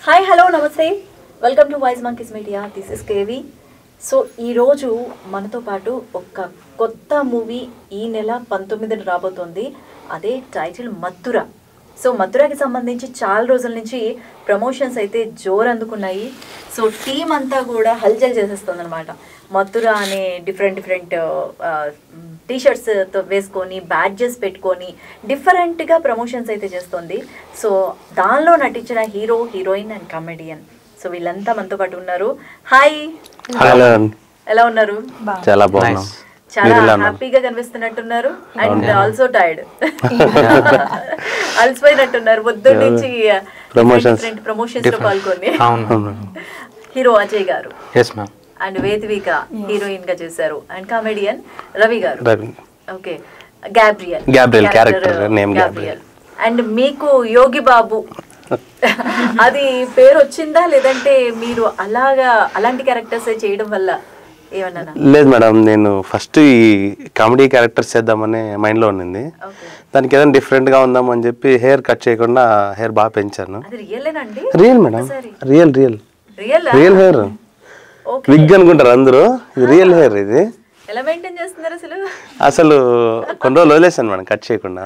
Hi hello నమస్తే welcome to Voice Monkeys Media this is KV. So ఈరోజు మనతో పాటు ఒక కొత్త మూవీ ఈ నెల 19న రాబోతోంది. అదే టైటిల్ మత్తుర. సో మత్తురకి సంబంధించి చాలా రోజుల నుంచి ప్రమోషన్స్ అయితే జోరు అందుకున్నాయి. సో టీం అంతా కూడా హల్చల్ చేసేస్తుంది అనమాట. మత్తుర అనే డిఫరెంట్ టీషర్ట్స్తో వేసుకొని బ్యాడ్జెస్ పెట్టుకొని డిఫరెంట్గా ప్రమోషన్స్ అయితే చేస్తుంది. సో దానిలో నటించిన hero, heroine and comedian. So వీళ్ళంతా మనతో పాటు ఉన్నారు. హాయ్, ఎలా ఉన్నారు? చాలా బాగున్నాం. చాలా హ్యాపీగా కనిపిస్తున్నట్టున్నారు అండ్ ఆల్సో టైర్డ్, అలసిపోయినట్టున్నారు పొద్దున్న నుంచి ప్రమోషన్స్ లో పాల్గొని. హీరో అజయ్ గారు అండ్ వేదిక హీరోయిన్ గా చేశారు అండ్ కామెడియన్ రవి గారు. Okay, Gabriel character name Gabriel. And మీకు యోగి బాబు అది పేరు వచ్చిందా, లేదంటే మీరు అలాంటి క్యారెక్టర్స్ చేయడం వల్ల ఏమన్నా? లేదు మేడం, నేను ఫస్ట్ ఈ కామెడీ క్యారెక్టర్స్ చేద్దామని మైండ్లో ఉన్నింది. దానికి ఏదైనా డిఫరెంట్గా ఉందామని చెప్పి హెయిర్ కట్ చేయకుండా హెయిర్ బాగా పెంచాను. Real madam, real hair. Wig అనుకుంటారు అందరూ, ఇది రియల్ హెయిర్. ఇది ఎలా మెయింటైన్ చేస్తున్నారు అసలు కొన్ని రోజులు వదిలేసాను మేడం కట్ చేయకుండా.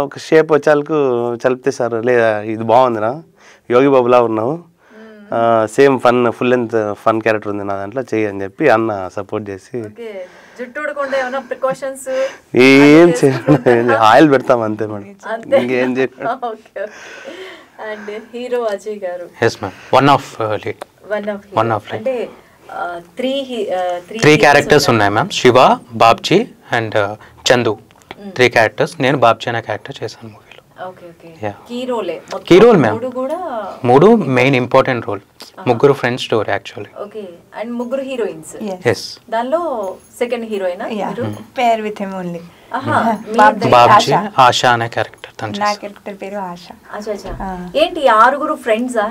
ఒక షేప్ వచ్చేందుకు చలిపితే సార్ లేదా ఇది బాగుందినా, యోగి బాబులా ఉన్నావు, same full length fun character ఉంది నా దాంట్లో చెయ్యి అని చెప్పి అన్న సపోర్ట్ చేసి ఏం చేయాలి, ఆయిల్ పెడతాం అంతే మేడం, ఇంకేం చేయాలి. హీరో అజయ్ గారు అంటే త్రీ క్యారెక్టర్స్ ఉన్నాయి ma'am. Shiva, Babji and Chandu, 3 characters. నేను బాబ్జీ అనే క్యారెక్టర్ చేశాను మూవీలో. Key role ma'am, 3 main important role. ముగ్గురు ఫ్రెండ్స్ స్టోరీ యాక్చువల్లీ. అండ్ ముగ్గురు హీరోయిన్స్. దానిలో second heroine pair with him only. Babji Asha అనే క్యారెక్టర్. నా క్యారెక్టర్ పేరు ఆశా. ఏంటి 6 ఫ్రెండ్సా?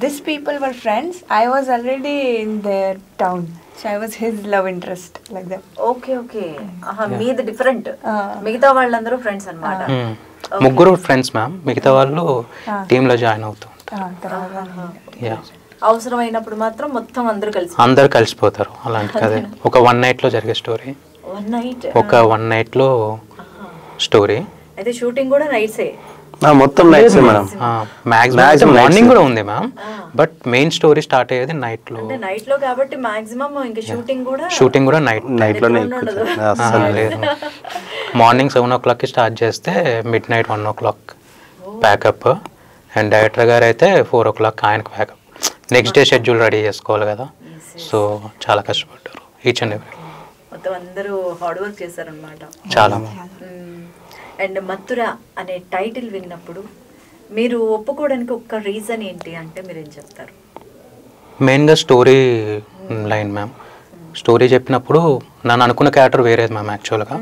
These people were friends. I was already in their town, so I was his love interest like that. Okay. మీది different. మిగతా వాళ్ళందరూ ఫ్రెండ్స్ అన్నమాట. ముగ్గురు ఫ్రెండ్స్ మ్యామ్, మిగతా వాళ్ళు టీమ్ లో జాయిన్ అవుతూ ఉంటారు. అవసరమైనప్పుడు మాత్రం మొత్తం అందరూ కలిసిపోతారు. అలాంటి కదే ఒక 1 night లో జరిగే స్టోరీ. ఒక 1 night లో స్టోరీ. అయితే షూటింగ్ కూడా నైట్సే? మొత్తం నైట్స్ మేడం. మాక్సిమం మార్నింగ్ కూడా ఉంది ma'am, but main story start అయ్యేది నైట్ లో. నైట్ లో కాబట్టి మాక్సిమం ఇంకా షూటింగ్ కూడా నైట్ లోనే. లేదు, మార్నింగ్ 7 o'clock కి స్టార్ట్ చేస్తే midnight 1 o'clock pack up. And director గారు అయితే 4 o'clock ఆయనకు pack up. Next day schedule ready చేసుకోవాలి కదా, సో చాలా కష్టపడ్డారు ఈచ్ అండ్ ఎవ్రీ. మొత్తం అందరూ హార్డ్ వర్క్ చేశారన్నమాట చాలా. అండ్ మత్తుర అనే టైటిల్ విన్నప్పుడు మీరు ఒప్పుకోవడానికి ఒక రీజన్ ఏంటి అంటే మీరేం చెప్తారు? మెయిన్గా స్టోరీ లైన్ మ్యామ్. స్టోరీ చెప్పినప్పుడు నన్ను అనుకున్న క్యారెక్టర్ వేరేది మ్యామ్. యాక్చువల్గా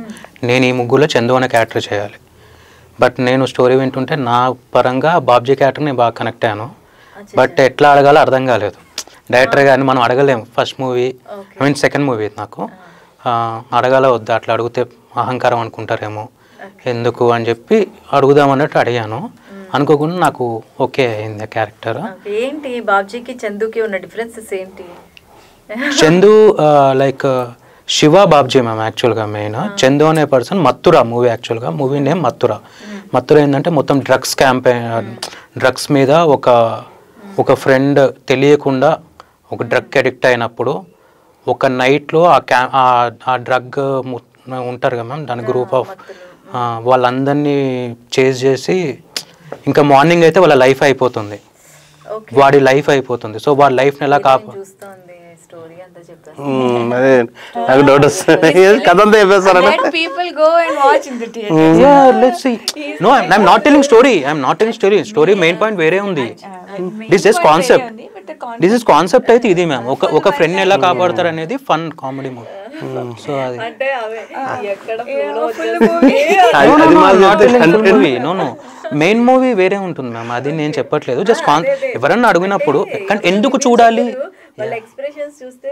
నేను ఈ ముగ్గురులో చందు అనే క్యారెక్టర్ చేయాలి, బట్ నేను స్టోరీ వింటుంటే నా పరంగా బాబ్జీ క్యారెక్టర్ నేను బాగా కనెక్ట్ అయ్యాను. బట్ ఎట్లా అడగాలో అర్థం కాలేదు. డైరెక్టర్ గారిని మనం అడగలేము. ఫస్ట్ మూవీ, సెకండ్ మూవీ నాకు అడగాల వద్దా, అట్లా అడిగితే అహంకారం అనుకుంటారేమో, ఎందుకు అని చెప్పి అడుగుదామన్నట్టు అడిగాను. అనుకోకుండా నాకు ఓకే అయింది క్యారెక్టర్. ఏంటి బాబ్జీకి చందుకి ఉన్న డిఫరెన్సెస్ ఏంటి? చందు లైక్ శివ, బాబ్జీ మ్యామ్ యాక్చువల్గా మెయిన్. చందు అనే పర్సన్ మత్తుర మూవీ. యాక్చువల్గా మూవీ నేమ్ మత్తుర ఏంటంటే మొత్తం డ్రగ్స్ మీద ఒక ఫ్రెండ్ తెలియకుండా ఒక డ్రగ్ అడిక్ట్ అయినప్పుడు ఒక నైట్లో ఆ డ్రగ్ ఉంటారు కదా మ్యామ్, దాని గ్రూప్ ఆఫ్ వాళ్ళందరినీ చేజ్ చేసి ఇంకా మార్నింగ్ అయితే వాళ్ళ లైఫ్ అయిపోతుంది, వాడి లైఫ్ అయిపోతుంది. సో వాడి లైఫ్ని ఎలా స్టోరీ మెయిన్ పాయింట్ వేరే ఉంది. దిస్ ఇస్ కాన్సెప్ట్ అయితే ఇది మ్యామ్. ఒక ఫ్రెండ్ ఎలా కాపాడతారు అనేది ఫన్ కామెడీ మూవీ. సో అది మెయిన్ మూవీ వేరే ఉంటుంది మ్యామ్, అది నేను చెప్పట్లేదు. జస్ట్ ఎవరన్నా అడిగినప్పుడు ఎందుకు చూడాలి, వాళ్ళ ఎక్స్ప్రెషన్స్ చూస్తే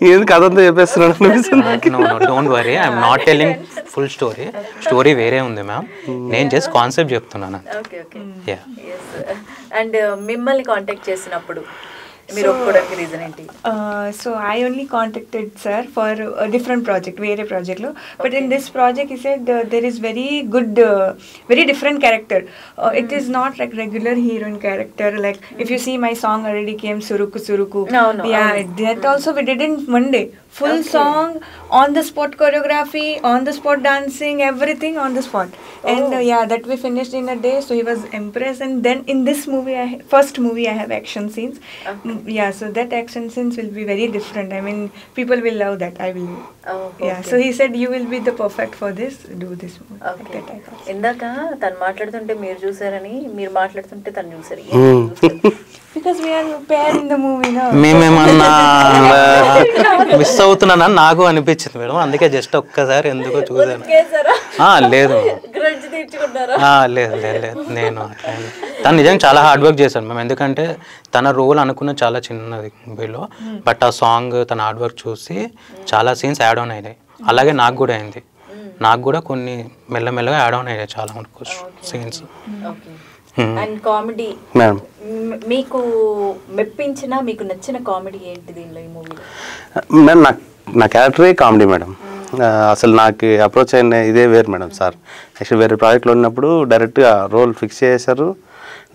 ఏంది కథ అంతా చెప్పేస్తున్నాను. Don't worry, I'm not telling full story వేరే ఉంది మ్యామ్, నేను జస్ట్ కాన్సెప్ట్ చెప్తున్నాను. Okay okay. అండ్ మిమ్మల్ని కాంటాక్ట్ చేసినప్పుడు మీరు ఒప్పుకోవడానికి రీజన్ ఏంటి? So I only contacted sir for a different project, very project lo. But in this project, he said there is very good, very different character. It is not like regular heroine character. Like if you see my song already came Suruku Suruku. No. Yeah, that also we did in one day. Full song, on the spot choreography, on the spot dancing, everything on the spot. And yeah, that we finished in a day. So he was impressed. And then in this movie, first movie, I have action scenes. Yeah, so that action scenes will be very different. I mean, people will love that. I will. Yeah, so he said you will be the perfect for this. Do this movie. Like that I thought. ఇందాక తను మాట్లాడుతుంటే మీరు చూసారని, మీరు మాట్లాడుతుంటే తను చూసారు. Because we are paired in the movie, no? మేమేమన్నా miss అవుతున్నానని నాకు అనిపించింది మేడం, అందుకే జస్ట్ ఒక్కసారి ఎందుకో చూసాను. లేదు లేదు లేదు నేను తను నిజంగా చాలా హార్డ్ వర్క్ చేశాను మేము, ఎందుకంటే తన రోల్ అనుకున్న చాలా చిన్నది మూవీలో, బట్ ఆ సాంగ్ తన హార్డ్ వర్క్ చూసి చాలా సీన్స్ యాడ్ ఆన్ అయినాయి. అలాగే నాకు కూడా అయింది, నాకు కూడా కొన్ని మెల్లమెల్లగా యాడ్ ఆన్ అయ్యాయి చాలా వరకు సీన్స్. అండ్ కామెడీ మీకు మెప్పించిన, మీకు నచ్చిన కామెడీ ఏంటి దీనిలో ఈ మూవీలో? మేడం నా క్యారెక్టరే కామెడీ మేడం. అసలు నాకు అప్రోచ్ అయిన ఇదే వేరు మేడం. సార్ యాక్చువల్లీ వేరే ప్రాజెక్ట్లో ఉన్నప్పుడు డైరెక్ట్గా రోల్ ఫిక్స్ చేశారు,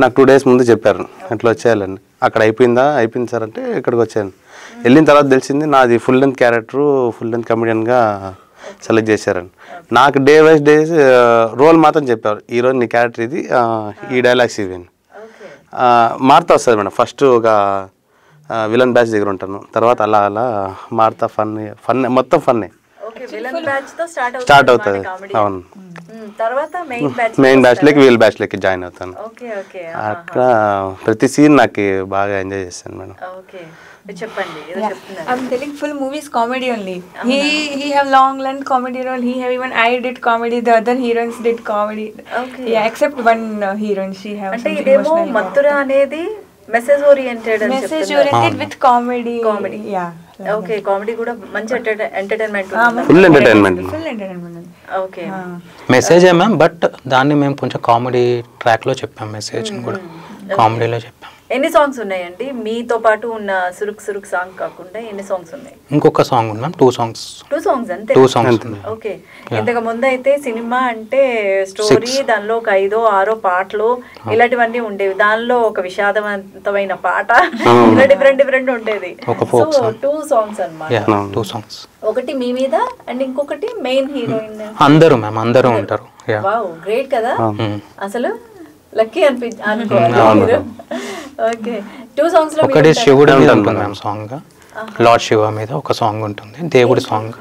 నాకు 2 days ముందు చెప్పారు అట్లా వచ్చేయాలని. అక్కడ అయిపోయింది సార్ అంటే ఇక్కడికి వచ్చాను. వెళ్ళిన తర్వాత తెలిసింది నాది full length character, full length కమెడియన్గా సెలెక్ట్ చేశారని. నాకు డే వైజ్ డేస్ రోల్ మాత్రం చెప్పారు, ఈరోజు నీ క్యారెక్టర్ ఇది, ఈ డైలాగ్స్ ఇవి మారుతా వస్తుంది మేడం. ఫస్ట్ ఒక విలన్ బ్యాచ్ దగ్గర ఉంటాను, తర్వాత అలా అలా మారుతా, ఫన్ మొత్తం ఫన్నే స్టార్ట్ అవుతుంది. అవును, మెయిన్ బ్యాచ్లోకి వీల్ బ్యాచ్లోకి జాయిన్ అవుతాను. అక్కడ ప్రతి సీన్ నాకు బాగా ఎంజాయ్ చేస్తాను మేడం. చెప్పండి. I'm telling full movies comedy only. He have long length comedy role. He have even I did comedy. The other heroines did comedy. Okay. Yeah, except one heroine. She have. అంటే ఇదేమో మత్తురా అనేది message oriented అని చెప్తున్నారు. Message oriented with comedy. Yeah. Okay, comedy కూడా మంచి entertainment, full entertainment. Okay. Message ma'am, but దాన్ని మేము కొంచెం కామెడీ ట్రాక్లో చెప్పాం, మెసేజ్ కూడా కామెడీలో చెప్పాం. ఎన్ని సాంగ్స్ ఉన్నాయండి మీతో పాటు ఉన్న సురుక్ సురుక్ సాంగ్ కాకుండా? ఎన్ని సాంగ్స్ ఉన్నాయి? ఇంకొక సాంగ్ ఉంది మ్యామ్, 2 songs. 2 songs అంతే? 2 songs. ఓకే. ఇంతకు ముందు అయితే సినిమా అంటే స్టోరీ, దానిలో ఒక 5 or 6 పాటలు ఇలాంటివన్నీ ఉండేవి, దానిలో ఒక విషాదవంతమైన పాట, ఇలా డిఫరెంట్ ఉండేది. సో 2 songs అన్నమాట. 2 songs. ఒకటి మీ మీద అండ్ ఇంకొకటి మెయిన్ హీరోయిన్. అందరూ మ్యామ్, అందరూ ఉంటారు. వావ్, గ్రేట్ కదా అసలు. లక్కీ అనుకోవాలి. ఓకే. 2 songs లో ఒకటి శివుడు మీద ఉంటుంది మ్యామ్ సాంగ్, లార్డ్ శివ మీద ఒక సాంగ్ ఉంటుంది, దేవుడి సాంగ్.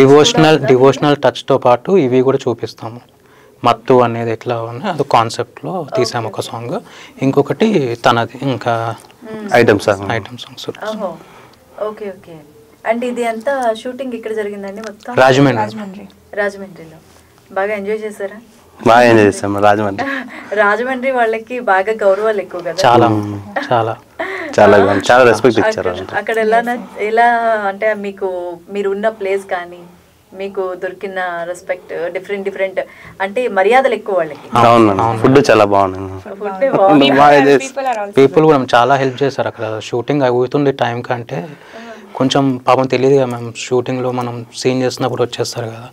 డివోషనల్ టచ్ తో పాటు ఇవి కూడా చూపిస్తాము. మత్తు అనేది ఎట్లా ఉన్నాయి అది కాన్సెప్ట్ లో తీసాము ఒక సాంగ్. ఇంకొకటి తనది ఇంకా item songs. Okay okay. And ఇది అంతా షూటింగ్ ఇక్కడ జరిగిందండి మొత్తం? రాజమండ్రిలో. బాగా ఎంజాయ్ చేశారా? బాగా ఎంజాయ్ చేస్తాం రాజమండ్రి. రాజమండ్రి వాళ్ళకి బాగా గౌరవాలు ఎక్కువ కదా? చాలా చాలా చాలా చాలా రెస్పెక్ట్ ఇచ్చారు. అక్కడ ఎలా అంటే మీరు ఉన్న ప్లేస్ కానీ మీకు దొరికిన రెస్పెక్ట్ డిఫరెంట్ అంటే మర్యాదలు ఎక్కువ వాళ్ళకి? ఫుడ్ చాలా బాగుంది. పీపుల్ కూడా చాలా హెల్ప్ చేశారు. అక్కడ షూటింగ్ అవుతుంది టైం కంటే కొంచెం పాపం తెలియదు కదా మ్యామ్, షూటింగ్లో మనం సీన్ చేస్తున్నప్పుడు వచ్చేస్తారు కదా,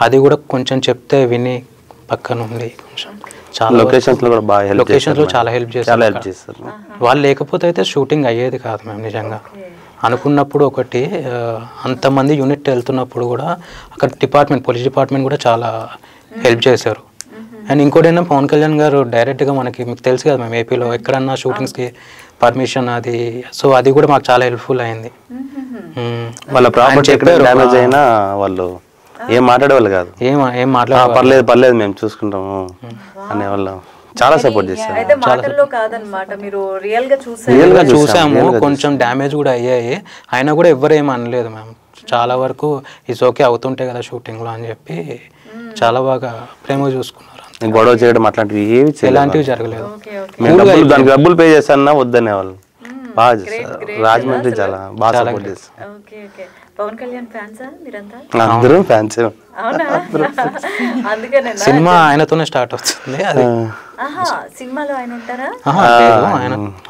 అది కూడా కొంచెం చెప్తే విని పక్కన ఉండి కొంచెం చాలా లొకేషన్స్లో చాలా హెల్ప్ చేస్తారు. వాళ్ళు లేకపోతే అయితే షూటింగ్ అయ్యేది కాదు మ్యామ్. నిజంగా అనుకున్నప్పుడు ఒకటి అంతమంది యూనిట్ వెళ్తున్నప్పుడు కూడా అక్కడ పోలీస్ డిపార్ట్మెంట్ కూడా చాలా హెల్ప్ చేశారు. అండ్ ఇంకోటి ఏంటంటే పవన్ కళ్యాణ్ గారు డైరెక్ట్గా మీకు తెలుసు కదా మేము ఏపీలో ఎక్కడన్నా షూటింగ్స్కి పర్మిషన్ అది, సో అది కూడా మాకు చాలా హెల్ప్ఫుల్ అయింది. వాళ్ళ ప్రాపర్టీ ఎక్కడ డ్యామేజ్ అయినా వాళ్ళు ఏం మాట్లాడేవాళ్ళు కాదు, ఏం మాట్లాడే పర్లేదు మేము చూసుకుంటాము అనేవాళ్ళు. చాలా సపోర్ట్ చేస్తారు. అయితే మాటల్లో కాదన్నమాట, మీరు రియల్ గా చూసాము. కొంచెం డ్యామేజ్ కూడా అయ్యాయి, అయినా కూడా ఎవరు ఏం అనలేదు మ్యామ్. చాలా వరకు ఇట్స్ ఓకే అవుతుంటాయి కదా షూటింగ్ లో అని చెప్పి చాలా బాగా ప్రేమగా చూసుకున్నారు. గొడవ చేయడం అట్లాంటివి ఏవి ఎలాంటివి జరగలేదు. దానికి డబ్బులు పే చేస్తానన్నా వద్దనే వాళ్ళు. బాగా చేస్తారు. రాజమండ్రి చాలా బాగా సపోర్ట్ చేస్తారు. Okay okay. పవన్ కళ్యాణ్ ఫ్యాన్సా మీరంతా? అందరూ ఫ్యాన్స్. అవునా? అందుకనే సినిమా ఆయనతోనే స్టార్ట్ అవుతుంది. అది సినిమాలో ఆయన ఉంటారా?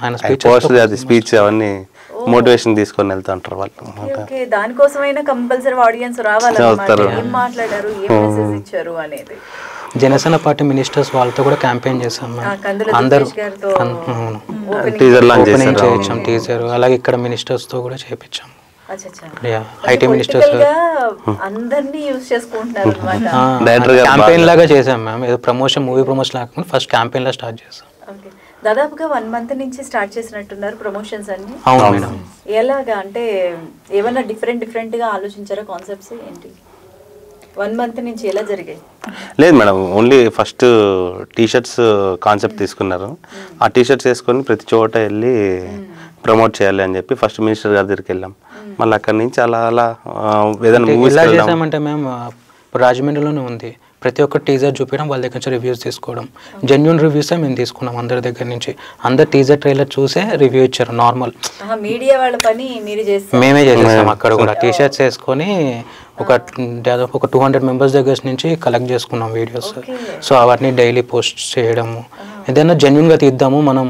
ఆయన స్పీచ్ పోస్ట్ అది స్పీచ్ అవన్నీ మోటివేషన్ తీసుకొని వెళ్తా ఉంటారు వాళ్ళు. ఓకే, దానికోసమైనా కంపల్సరీ ఆడియన్స్ రావాలన్నమాట. ఏం మాట్లాడారు, ఏం మెసేజ్ ఇచ్చారు అనేది. జనసేన పార్టీ మినిస్టర్స్ వాళ్ళతో కూడా క్యాంపెయిన్ చేశాం. అందరూ ఓపెనింగ్ చేయించాం టీజర్. అలాగే ఇక్కడ మినిస్టర్స్ తో కూడా చేయించాం. ఐటీ మినిస్టర్స్ అందరినీ యూస్ చేసుకుంటున్నారు క్యాంపెయిన్ లాగా చేసాం మ్యామ్. ఏదో ప్రమోషన్, మూవీ ప్రమోషన్ లాగా ఫస్ట్ క్యాంపెయిన్ లా స్టార్ట్ చేసాం. దాదాపుగా 1 month నుంచి స్టార్ట్ చేసినట్టున్నారు ప్రమోషన్స్ అన్ని. అవును మేడం. ఎలాగా అంటే ఏమైనా డిఫరెంట్ గా ఆలోచించారా కాన్సెప్ట్స్ ఏంటి? 1 month నుంచి ఎలా జరిగాయి? లేదు madam, only first t-shirts concept తీసుకున్నారు. ఆ టీషర్ట్స్ వేసుకొని ప్రతి చోట వెళ్ళి ప్రమోట్ చేయాలి అని చెప్పి ఫస్ట్ మినిస్టర్ గారి దగ్గరికి వెళ్ళాం. మళ్ళీ అక్కడి నుంచి అలా అలా ఏదైనా మూవీస్ ఎలా చేసామంటే మేము రాజమండ్రిలోనే ఉంది, ప్రతి ఒక్క టీజర్ చూపించడం, వాళ్ళ దగ్గర నుంచి రివ్యూస్ తీసుకోవడం. జెన్యూన్ రివ్యూసే మేము తీసుకున్నాం అందరి దగ్గర నుంచి. అందరు టీజర్ ట్రైలర్ చూసే రివ్యూ ఇచ్చారు. నార్మల్ మీడియా వాళ్ళ పని మీరు మేమే చేసేసాం. అక్కడ కూడా టీషర్ట్స్ వేసుకొని దాదాపు ఒక 200 members దగ్గర నుంచి కలెక్ట్ చేసుకున్నాం వీడియోస్. సో అవన్నీ డైలీ పోస్ట్ చేయడము, ఏదైనా జెన్యూన్గా తీద్దాము మనం.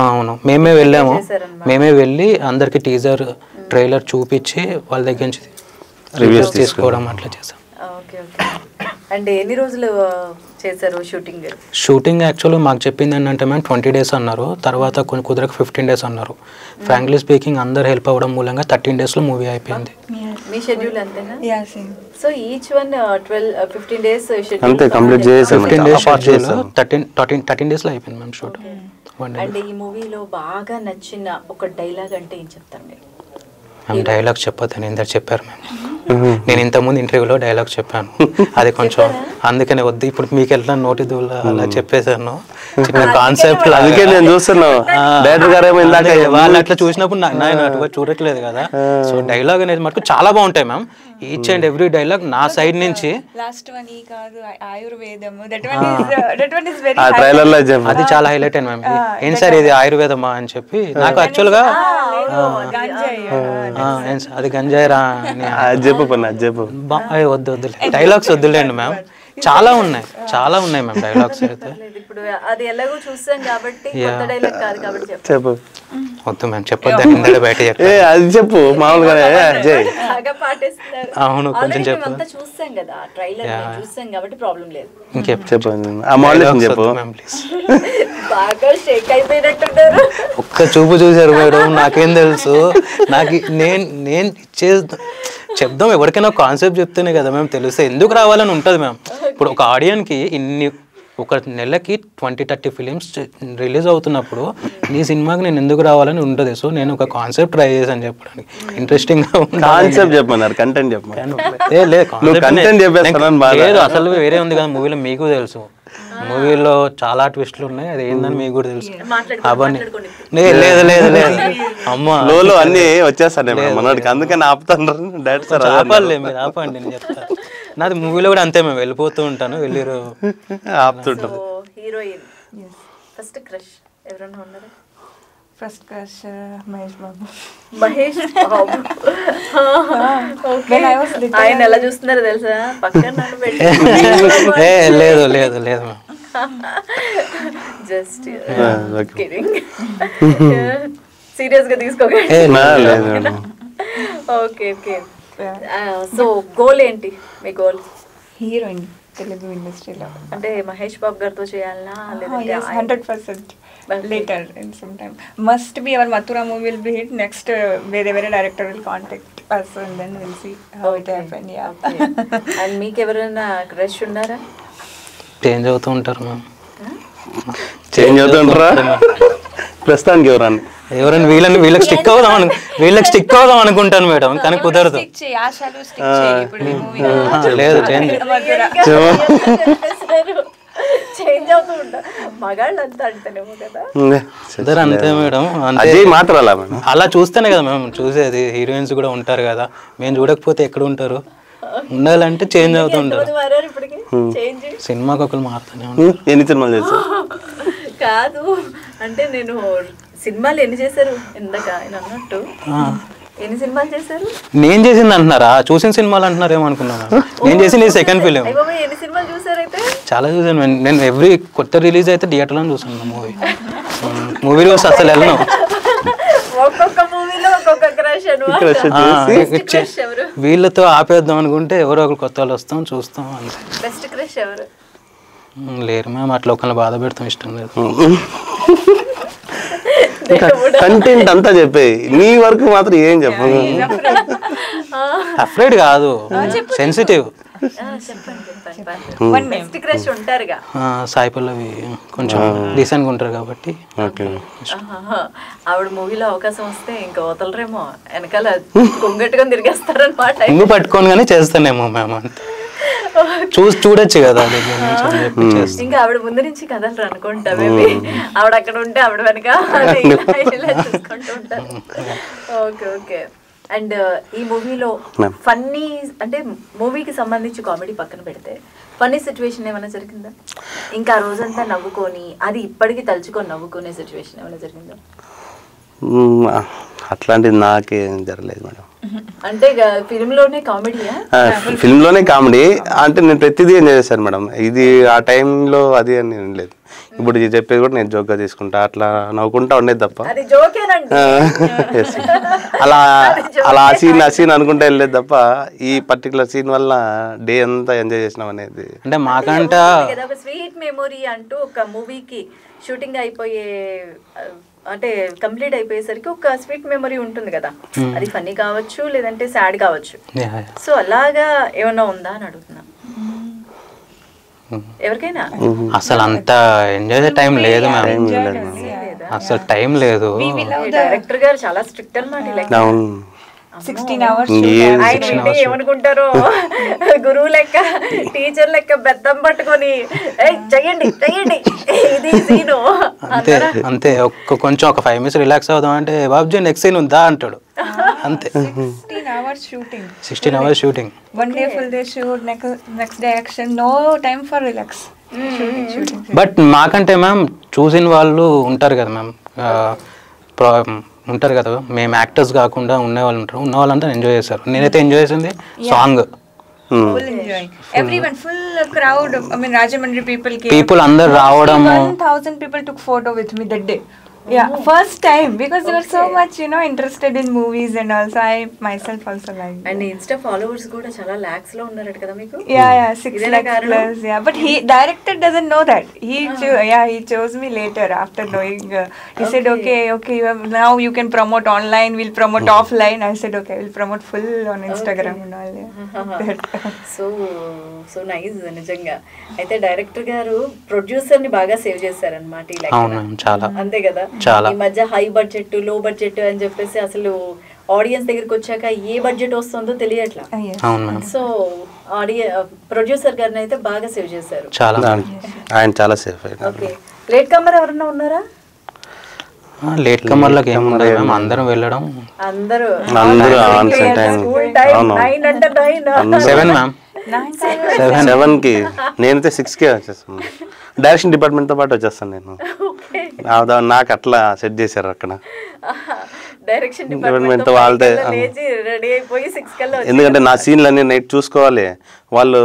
అవును, మేమే వెళ్ళి అందరికి టీజర్ ట్రైలర్ చూపించి వాళ్ళ దగ్గర నుంచి రివ్యూస్ తీసుకోవడం అట్లా చేసాం. అంటే ఎన్ని రోజులు చేశారు షూటింగ్? షూటింగ్ యాక్చువల్గా మాకు చెప్పింది ఏంటంటే మ్యామ్ 20 days అన్నారు. తర్వాత కొన్ని కుదరక 15 days అన్నారు. ఫ్రాంక్లీ స్పీకింగ్ అందరు హెల్ప్ అవ్వడం మూలంగా 13 days మూవీ అయిపోయింది. మీ షెడ్యూల్ అంతేనా? సో ఈచ్ వన్ 15 days అంతే కంప్లీట్ చేసాం. 15 days షెడ్యూల్ 13 days అయిపోయింది మ్యామ్ షూట్. అంటే ఈ మూవీలో బాగా నచ్చిన ఒక డైలాగ్ అంటే ఏం చెప్తారు మీరు? డైలాగ్ చెప్పొద్దని ఇందరు చెప్పారు మ్యామ్. నేను ఇంతకుముందు ఇంటర్వ్యూలో డైలాగ్ చెప్పాను, అది కొంచెం అందుకనే వద్దు ఇప్పుడు మీకు ఎట్లా నోటి దూల అలా చెప్పేశాను. కాన్సెప్ట్ అందుకే నేను చూస్తున్నాను వాళ్ళు అట్లా చూసినప్పుడు నేను అటుగా చూడట్లేదు కదా. సో డైలాగ్ అనేది మటుకు చాలా బాగుంటాయి ma'am. Each and every dialogue నా సైడ్ నుంచి. అది చాలా హైలైట్ అయింది మ్యామ్. ఏం సార్ ఇది ఆయుర్వేదమా అని చెప్పి నాకు యాక్చువల్గా అది గంజాయి రా వద్దు వద్దులే డైలాగ్స్ వద్దులేండి మ్యామ్. చాలా ఉన్నాయి మ్యామ్ డైలాగ్స్ అయితే. చెప్పు వద్దు మ్యామ్ చెప్పొద్దని ఇందడే బయట అది చెప్పు మామూలుగా. అవును కొంచెం చెప్పు. ఒక్క చూపు చూసారు మేడం, నాకేం తెలుసు. నేను చెప్దాం ఎవరికైనా కాన్సెప్ట్ చెప్తేనే కదా మేము తెలిస్తే ఎందుకు రావాలని ఉంటుంది మ్యామ్. ఇప్పుడు ఒక ఆడియన్కి ఒక నెలకి 20-30 ఫిలిమ్స్ రిలీజ్ అవుతున్నప్పుడు నీ సినిమాకి నేను ఎందుకు రావాలని ఉంటుంది. సో నేను ఒక కాన్సెప్ట్ ట్రై చేశాను చెప్పడానికి. ఇంట్రెస్టింగ్ లేదు అసలు వేరే ఉంది కదా మూవీలో, మీకు తెలుసు. మూవీలో చాలా ట్విస్ట్లు ఉన్నాయి, అది ఏందని మీకు కూడా తెలుసు. అవన్నీ లేదు లేదు లేదు అమ్మా అన్ని వచ్చేస్తాను మనోడికి, అందుకని ఆపుతాను. ఆపాలి మీరు ఆపండి, నేను చెప్తాను. నాది మూవీలో కూడా అంతే, మేము వెళ్ళిపోతూ ఉంటాను, వెళ్ళి ఆపుతుంటాను. హీరోయిన్ ఫస్ట్ క్రష్ ఎవరైనా ఉన్నారా? First crush Mahesh Babu. ఆయన ఎలా చూస్తున్నారో తెలుసా? పక్కన లేదు లేదు లేదు జస్ట్ సీరియస్ గా తీసుకోకండి. Okay okay. సో గోల్ ఏంటి మీ గోల్? హీరోయిన్ తెలుగు ఇండస్ట్రీలో అంటే మహేష్ బాబు గారితో చేయాలనా లేదంటే 100% later in some time must be our Mathura movie will be hit next. Where director will contact us and then we'll see how it happen. Yeah. Okay. And meek everana crush unnara? Change అవుతూ ఉంటారు ma'am. Change అవుతూ ఉంటారా? ప్రస్తుతానికి ఎవరైనా వీళ్ళకి stick అవుదాం అనుకుంటాను madam, కానీ కుదరదు. లేదు చేంజ్ చేంజ్ అవుతూ ఉంటా. మగాళ్ళు అంతా అంటేనేమో కదా. ఇద్దరు అంతే మేడం, అలా చూస్తేనే కదా మేము చూసేది. హీరోయిన్స్ కూడా ఉంటారు కదా, మేము చూడకపోతే ఎక్కడ ఉంటారు? ఉండాలంటే చేంజ్ అవుతూ ఉంటారు. సినిమాకి ఒకరు మారుతూనే ఉంటారు. ఎన్ని సినిమాలు చేస్తారు? కాదు అంటే నేను సినిమాలు ఎన్ని చేశారు ఇందాక ఆయన అన్నట్టు? ఎన్ని సినిమాలు చేశారు? నేను చేసింది అంటున్నారా, చూసిన సినిమాలు అంటున్నారేమో అనుకున్నాను. నేను చేసింది సెకండ్ ఫిలిం. ఎన్ని సినిమాలు చూసారైతే? చాలా చూసాను నేను. ఎవ్రీ కొత్త రిలీజ్ అయితే థియేటర్లో చూసాను మూవీ రోజు అసలు వెళ్ళను. ఒక్కొక్క మూవీలో ఒక్కొక్క క్రష్. వీళ్ళతో ఆపేద్దాం అనుకుంటే ఎవరో ఒకరు కొత్త వాళ్ళు వస్తాం చూస్తాం అంతే. బెస్ట్ క్రష్ ఎవరు? లేరు మ్యామ్, అట్లా ఒకరిని బాధ పెడతాం ఇష్టం లేదు. కంటెంట్ అంతా చెప్పే, నీ వరకు మాత్రం ఏం చెప్పు. అఫ్రైడ్ కాదు, సెన్సిటివ్. సాయి పల్లవి కొంచెం డీసెంట్ గా ఉంటారు కాబట్టి. ఆవిడ మూవీలో అవకాశం వస్తే ఇంకా వదలరేమో, వెనకాల కొంగట్టుకొని తిరిగేస్తారనమాట. ఇంగు పట్టుకొని కానీ చేస్తానేమో మేము, చూడొచ్చు కదా. ఇంకా ఆవిడ ముందు నుంచి కదలరు అనుకుంటా. ఆవిడ అక్కడ ఉంటే ఆవిడ వెనక చూసుకుంటూ ఉంటారు. Okay okay. అండ్ ఈ మూవీలో ఫన్నీ, అంటే మూవీకి సంబంధించి కామెడీ పక్కన పెడితే ఫన్నీ సిచ్యువేషన్ ఏమైనా జరిగిందా? ఇంకా ఆ రోజంతా నవ్వుకొని, అది ఇప్పటికీ తలుచుకొని నవ్వుకునే సిచ్యువేషన్ ఏమైనా జరిగిందా? అట్లాంటిది నాకేం జరగలేదు మేడం. అంటే ఫిల్మ్లోనే కామెడీయా? ఫిల్మ్లోనే కామెడీ అంటే నేను ప్రతిదీ ఎంజాయ్ చేశాను మేడం. ఇది ఆ టైంలో అది అని నేను లేదు. ఇప్పుడు ఇది చెప్పేది కూడా నేను జోక్గా తీసుకుంటా, అట్లా నవ్వుకుంటా ఉండేది తప్ప అలా అలా ఆ సీన్ అనుకుంటా వెళ్ళేది తప్ప ఈ పర్టికులర్ సీన్ వల్ల డే అంతా ఎంజాయ్ చేసినాం అనేది. అంటే మాకంట స్వీట్ మెమొరీ అంటూ ఒక మూవీకి షూటింగ్ అయిపోయే, అంటే కంప్లీట్ అయిపోయేసరికి ఒక స్వీట్ మెమరీ ఉంటుంది కదా, అది ఫన్నీ కావచ్చు లేదంటే సాడ్ కావచ్చు. సో అలాగా ఏమన్నా ఉందా అని అడుగుతున్నా. ఎవరికైనా అసలు అంత ఎంజాయ్ టైం లేదు మ్యామ్, అసలు టైం లేదు. డైరెక్టర్ గారు చాలా స్ట్రిక్ట్ అన్నమాట. 16 hours ఏమనుకుంటారో, గురువు లెక్క టీచర్ లెక్క బెత్తం పట్టుకొని చెయ్యండి చెయ్యండి ఇది సీను అంతే అంతే. కొంచెం ఒక 5 minutes రిలాక్స్ అవుదాం అంటే బాబుజీ నెక్స్ట్ సీన్ ఉందా అంటాడు అంతే. 16 hours shooting. 16 hours shooting. One day full day shoot, next day action, no time for relax. Shooting. But మాకంటే మ్యామ్ చూసిన వాళ్ళు ఉంటారు కదా మ్యామ్, ఉంటారు కదా, మేము యాక్టర్స్ కాకుండా ఉండేవాళ్ళు ఉంటారు, ఉన్న వాళ్ళంతా ఎంజాయ్ చేశారు. నేనైతే ఎంజాయ్ చేసింది song. Full enjoy. Everyone, full crowd. I mean, Rajamandri people came. People అందరు రావడము. 1,000 people took photo with me that day. Yeah, first time, because they were so much, interested in movies and also I myself also like. And Insta followers kuda chala lakhs lo unnaru kada meeku? Yeah, 6 lakh plus. Yeah, but director doesn't know that. He chose me later after knowing. He said, okay, now you can promote online. We'll promote offline. I said, okay, we'll promote full on Instagram and all. So nice నిజంగా. అయితే director గారు producer ని బాగా save చేశారన్నమాట ఈ లెక్కన. అంతే కదా. ఈ మధ్య హై బడ్జెట్ లో బడ్జెట్ అని చెప్పేసి అసలు ఆడియన్స్ దగ్గరికి వచ్చాక ఏ బడ్జెట్ వస్తుందో తెలియట్లా. సో ప్రొడ్యూసర్ గారిని అయితే బాగా సేవ్ చేశారు. ఆయన చాలా సేఫ్. ఓకే. లేట్ కమర్ ఎవరన్నా ఉన్నారా? లేట్ కమర్లకు ఏముండదు, అందరం వెళ్ళడం. అందరూ 7 మ్యామ్. 7కి నేనైతే 6కే వచ్చేస్తాను. డైరెక్షన్ డిపార్ట్మెంట్ తో పాటు వచ్చేస్తాను నేను. నాకు అట్లా సెట్ చేశారు అక్కడ డైరెక్షన్ డిపార్ట్మెంట్ వాళ్ళతో. ఎందుకంటే నా సీన్లన్నీ నైట్ చూసుకోవాలి, వాళ్ళు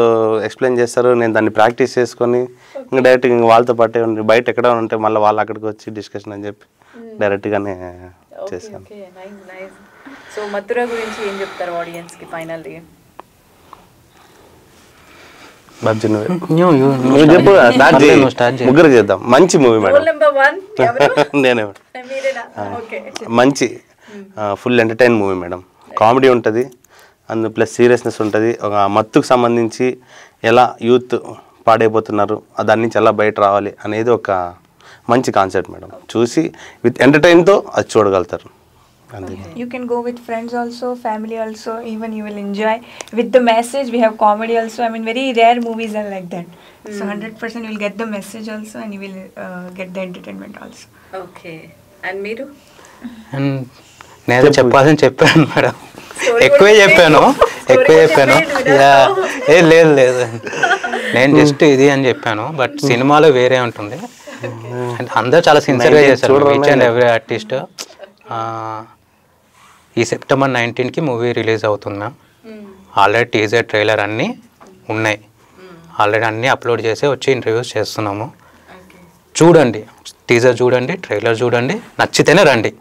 ఎక్స్ప్లెయిన్ చేస్తారు, నేను దాన్ని ప్రాక్టీస్ చేసుకొని ఇంకా డైరెక్ట్ ఇంకా వాళ్ళతో పాటే ఉండి బయట ఎక్కడ ఉంటే మళ్ళీ వాళ్ళు అక్కడికి వచ్చి డిస్కషన్ అని చెప్పి డైరెక్ట్గానే చేశాను. సో మథుర గురించి ఏం చెప్తారు ఆడియన్స్ కి ఫైనల్లీ? బాబ్జీ నువ్వు చెప్పు, ముగ్గురు చేద్దాం. మంచి మూవీ మేడం, నేనే మంచి full entertain movie madam. Comedy ఉంటుంది, అందు ప్లస్ సీరియస్నెస్ ఉంటుంది. ఒక మత్తుకు సంబంధించి ఎలా యూత్ పాడైపోతున్నారు, దాని నుంచి ఎలా బయట రావాలి అనేది ఒక మంచి కాన్సెప్ట్ మేడం. చూసి విత్ ఎంటర్టైన్తో అది చూడగలుగుతారు. You can go with friends also, family also, even you will enjoy. With the message, we have comedy also. I mean, very rare movies are like that. So 100% you will get the message also and you will get the entertainment also. Okay. And meeru? నేను చెప్పాలని చెప్పాను madam, ఎక్కువే చెప్పాను. లేదు నేను just ఇది అని చెప్పాను, బట్ సినిమాలో వేరే ఉంటుంది. అందరూ చాలా సిన్సియర్గా చేశారు, ఈచ్ అండ్ ఎవ్రీ ఆర్టిస్ట్. ఈ సెప్టెంబర్ 19కి మూవీ రిలీజ్ అవుతుంది మ్యామ్. ఆల్రెడీ టీజర్ ట్రైలర్ అన్నీ ఉన్నాయి, ఆల్రెడీ అన్నీ అప్లోడ్ చేసి వచ్చి ఇంటర్వ్యూస్ చేస్తున్నాము. చూడండి, టీజర్ చూడండి, ట్రైలర్ చూడండి, నచ్చితేనే రండి,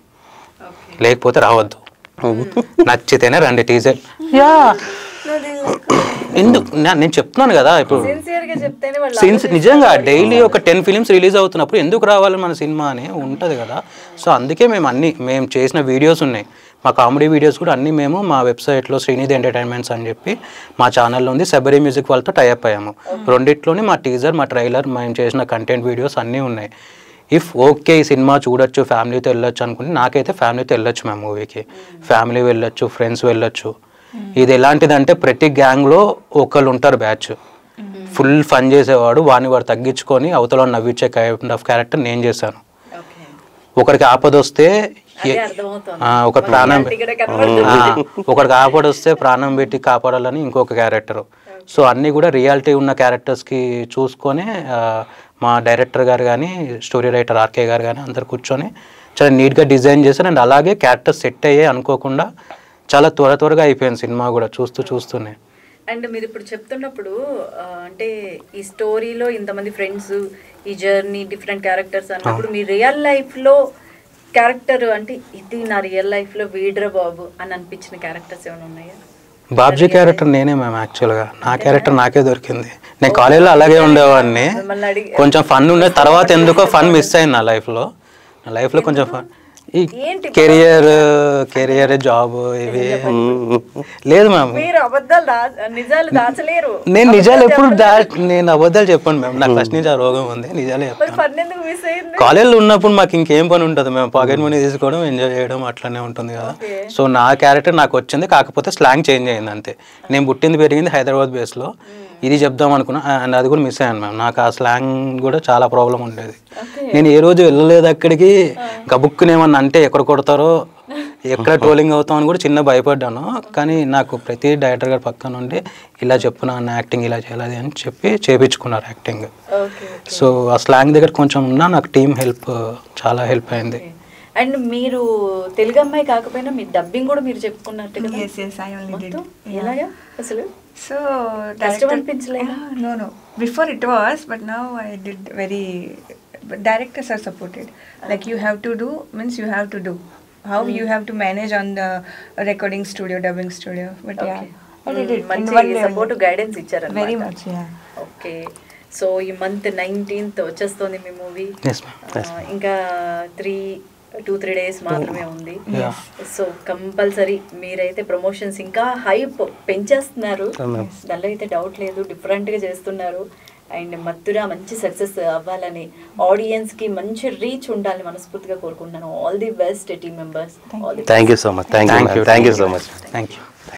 లేకపోతే రావద్దు. నచ్చితేనే రండి. టీజర్ ఎందుకు నేను చెప్తున్నాను కదా, ఇప్పుడు నిజంగా డైలీ ఒక 10 ఫిలిమ్స్ రిలీజ్ అవుతున్నప్పుడు ఎందుకు రావాలి మన సినిమా అని ఉంటుంది కదా. సో అందుకే మేము చేసిన వీడియోస్ ఉన్నాయి, మా కామెడీ వీడియోస్ కూడా అన్నీ మేము మా వెబ్సైట్లో శ్రీనిధి ఎంటర్టైన్మెంట్స్ అని చెప్పి మా ఛానల్లో ఉంది, శబరి మ్యూజిక్ వాళ్ళతో టైఅప్ అయ్యాము. రెండిట్లోని మా టీజర్, మా ట్రైలర్, మేము చేసిన కంటెంట్ వీడియోస్ అన్నీ ఉన్నాయి. ఇఫ్ ఓకే ఈ సినిమా చూడొచ్చు, ఫ్యామిలీతో వెళ్ళొచ్చు అనుకుంటే, నాకైతే ఫ్యామిలీతో వెళ్ళొచ్చు మా మూవీకి. ఫ్యామిలీ వెళ్ళొచ్చు, ఫ్రెండ్స్ వెళ్ళొచ్చు. ఇది ఎలాంటిదంటే ప్రతి గ్యాంగ్లో ఒకళ్ళు ఉంటారు బ్యాచ్, ఫుల్ ఫన్ చేసేవాడు, వాడు తగ్గించుకొని అవతల నవ్వించే కైండ్ ఆఫ్ క్యారెక్టర్ నేను చేశాను. ఒకరికి ఆపదొస్తే ఒకరికి ఆపదొస్తే ప్రాణం పెట్టి కాపాడాలని ఇంకొక క్యారెక్టరు. సో అన్నీ కూడా రియాలిటీ ఉన్న క్యారెక్టర్స్కి చూసుకొని మా డైరెక్టర్ గారు కానీ, స్టోరీ రైటర్ ఆర్కే గారు కానీ అందరు కూర్చొని చాలా నీట్గా డిజైన్ చేశారు. అండ్ అలాగే క్యారెక్టర్స్ సెట్ అయ్యాయి అనుకోకుండా, చాలా త్వరగా అయిపోయింది సినిమా కూడా చూస్తూనే. అండ్ మీరు ఇప్పుడు చెప్తున్నప్పుడు అంటే ఈ స్టోరీలో ఇంతమంది ఫ్రెండ్స్, ఈ జర్నీ, డిఫరెంట్ క్యారెక్టర్స్ అన్నప్పుడు మీ రియల్ లైఫ్లో క్యారెక్టర్ అంటే ఇది నా రియల్ లైఫ్లో వీడ్రా బాబు అని అనిపించిన క్యారెక్టర్స్ ఏమైనా ఉన్నాయా? బాబ్జీ క్యారెక్టర్ నేనే మ్యామ్. యాక్చువల్గా నా క్యారెక్టర్ నాకే దొరికింది. నేను కాలేజ్లో అలాగే ఉండేవాడిని, కొంచెం ఫన్ ఉండే. తర్వాత ఎందుకో ఫన్ మిస్ అయింది నా లైఫ్లో కొంచెం ఫన్. ఈ కెరియర్ జాబ్ ఇవి లేదు మ్యామ్. నేను నిజాలు ఎప్పుడు నేను అబద్ధాలు చెప్పాను మ్యామ్. నాకు ఫస్ట్ నుంచి ఆ రోగం ఉంది, నిజాలే చెప్తాను. కాలేజ్లో ఉన్నప్పుడు మాకు ఇంకేం పని ఉంటుంది, మేము పాకెట్ మనీ తీసుకోవడం, ఎంజాయ్ చేయడం అట్లానే ఉంటుంది కదా. సో నా క్యారెక్టర్ నాకు వచ్చింది, కాకపోతే స్లాంగ్ చేంజ్ అయింది అంతే. నేను పుట్టింది పెరిగింది హైదరాబాద్ బేస్లో, ఇది చెప్దాం అనుకున్నా అండ్ అది కూడా మిస్ అయ్యాను మ్యామ్. నాకు ఆ స్లాంగ్ కూడా చాలా ప్రాబ్లం ఉండేది. నేను ఏ రోజు వెళ్ళలేదు అక్కడికి, గబుక్కునేమన్నా అంటే ఎక్కడ కొడతారో, ఎక్కడ ట్రోలింగ్ అవుతామని కూడా చిన్న భయపడ్డాను. కానీ నాకు ప్రతి డైరెక్టర్ గారు పక్కన ఉండి ఇలా చెప్పున యాక్టింగ్ ఇలా చేయాలి అని చెప్పి చేయించుకున్నారు యాక్టింగ్. సో ఆ స్లాంగ్ దగ్గర కొంచెం ఉన్నా నాకు టీం హెల్ప్ చాలా హెల్ప్ అయింది. అండ్ మీరు తెలుగు అమ్మాయి కాకపోయినా మీ డబ్బింగ్ కూడా మీరు చెప్పుకున్నట్టు కదా. ఎలాగా అసలు? So no, before it was, but now I did very, but directors are supported. Like you have to do means you have to do how you have to manage on the recording studio, dubbing studio. But yeah, I did it. మంచి support guidance ఇచ్చారు very much. Yeah. Okay. So ఈ month 19th వచ్చేస్తుంది మీ movie. ఇంకా 2-3 days మాత్రమే ఉంది. So compulsory మీరైతే promotions ఇంకా hype పెంచేస్తున్నారు, దానిలో అయితే డౌట్ లేదు. డిఫరెంట్గా చేస్తున్నారు. అండ్ మత్తురా మంచి సక్సెస్ అవ్వాలని, ఆడియన్స్కి మంచి రీచ్ ఉండాలని మనస్ఫూర్తిగా కోరుకుంటున్నాను. All the best team members. Thank you so much. Thank you so much. Thank you.